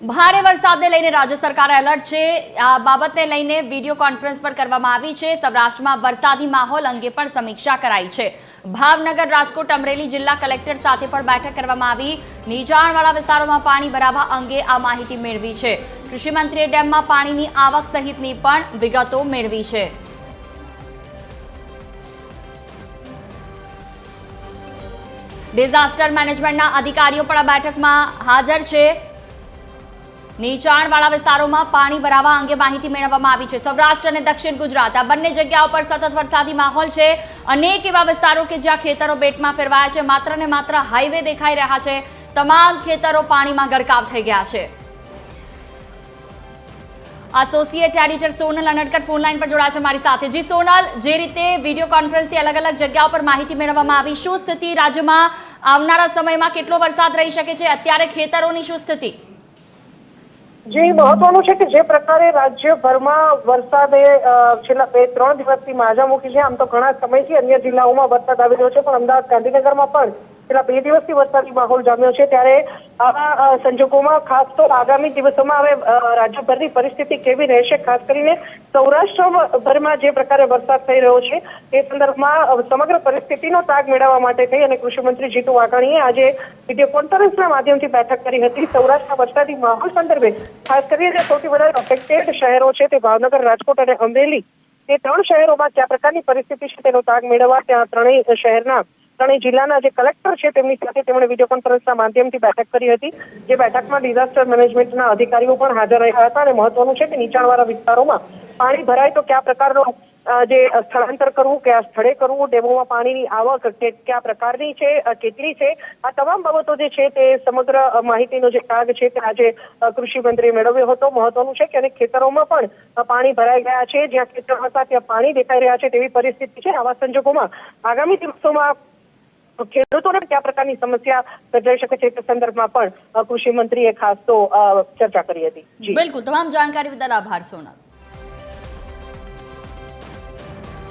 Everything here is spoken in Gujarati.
ભારે વરસાદને લઈને રાજ્ય સરકાર એલર્ટ છે। આ બાબતને લઈને વિડીયો કોન્ફરન્સ પર કરવામાં આવી છે। સૌરાષ્ટ્રમાં વરસાદી માહોલ અંગે પણ સમીક્ષા કરાઈ છે। ભાવનગર, રાજકોટ, અમરેલી જિલ્લા કલેક્ટર સાથે પણ બેઠક કરવામાં આવી। નીચાણવાળા વિસ્તારોમાં પાણી ભરાવા અંગે આ માહિતી મેળવી છે। કૃષિ મંત્રીએ ડેમમાં પાણીની આવક સહિતની પણ વિગતો મેળવી છે। ડિઝાસ્ટર મેનેજમેન્ટના અધિકારીઓ પણ આ બેઠકમાં હાજર છે। નીચાણવાળા વિસ્તારોમાં પાણી ભરાવા અંગે માહિતી મેળવવામાં આવી છે। સૌરાષ્ટ્ર અને દક્ષિણ ગુજરાત આ બંને જગ્યાઓ પર સતત વરસાદી માહોલ છે। અનેક એવા વિસ્તારો કે જ્યાં ખેતરો બેટમાં ફેરવાયા છે। માત્ર ને માત્ર હાઈવે દેખાઈ રહ્યા છે। તમામ ખેતરો પાણીમાં ગરકાવ થઈ ગયા છે। Associate editor Sonal Anadkar phone line પર જોડાયા છે મારી સાથે। જી સોનલ, જે રીતે વિડીયો કોન્ફરન્સથી અલગ અલગ જગ્યાઓ પર માહિતી મેળવવામાં આવી, શું સ્થિતિ રાજ્યમાં આવનારા સમયમાં કેટલો વરસાદ રહી શકે છે? અત્યારે ખેતરોની શું સ્થિતિ? જે મહત્વનું છે કે જે પ્રકારે રાજ્યભરમાં વરસાદે છેલ્લા 2-3 દિવસથી માજા મૂકી છે। આમ તો ઘણા સમયથી અન્ય જિલ્લાઓમાં વરસાદ આવી રહ્યો છે, પણ અમદાવાદ, ગાંધીનગરમાં પણ છેલ્લા 2 દિવસથી વરસાદી માહોલ જામ્યો છે। ત્યારે આવા સંજોગોમાં ખાસ તો આગામી દિવસોમાં હવે રાજ્યભરની પરિસ્થિતિ કેવી રહેશે, ખાસ કરીને સૌરાષ્ટ્રભરમાં જે પ્રકારે વરસાદ થઈ રહ્યો છે તે સંદર્ભમાં સમગ્ર પરિસ્થિતિનો તાગ મેળવવા માટે થઈ અને કૃષિમંત્રી જીતુ વાઘાણીએ આજે વિડીયો કોન્ફરન્સના માધ્યમથી બેઠક કરી હતી। સૌરાષ્ટ્રના વરસાદી માહોલ સંદર્ભે ખાસ કરીને સૌથી વધારે અફેક્ટેડ શહેરો છે તે ભાવનગર, રાજકોટ અને અમરેલી, તે 3 શહેરોમાં કયા પ્રકારની પરિસ્થિતિ છે તેનો તાગ મેળવવા ત્યાં ત્રણેય જિલ્લાના જે કલેક્ટર છે તેમની સાથે તેમણે વિડીયો કોન્ફરન્સના માધ્યમથી બેઠક કરી હતી। જે બેઠકમાં ડિઝાસ્ટર મેનેજમેન્ટના અધિકારીઓ પણ હાજર રહ્યા હતા અને મહત્વનું છે કે નીચાણવાળા વિસ્તારોમાં પાણી ભરાય તો કયા પ્રકારનો જે સ્થળાંતર કરવું, કયા સ્થળે કરવું, ડેમોમાં પાણીની આવક કયા પ્રકારની છે, કેટલી છે, આ તમામ બાબતો જે છે તે સમગ્ર માહિતીનો જે ભાગ છે તે આજે કૃષિ મંત્રીએ મેળવ્યો હતો। મહત્વનું છે કે અનેક ખેતરોમાં પણ પાણી ભરાઈ ગયા છે। જ્યાં ખેતર હતા ત્યાં પાણી દેખાઈ રહ્યા છે તેવી પરિસ્થિતિ છે। આવા સંજોગોમાં આગામી દિવસોમાં ખેડૂતોને કયા પ્રકારની સમસ્યા સર્જાઈ શકે છે તે સંદર્ભમાં પણ કૃષિ મંત્રીએ ખાસ તો ચર્ચા કરી હતી। બિલકુલ, તમામ જાણકારી બદલ આભાર સોનલ।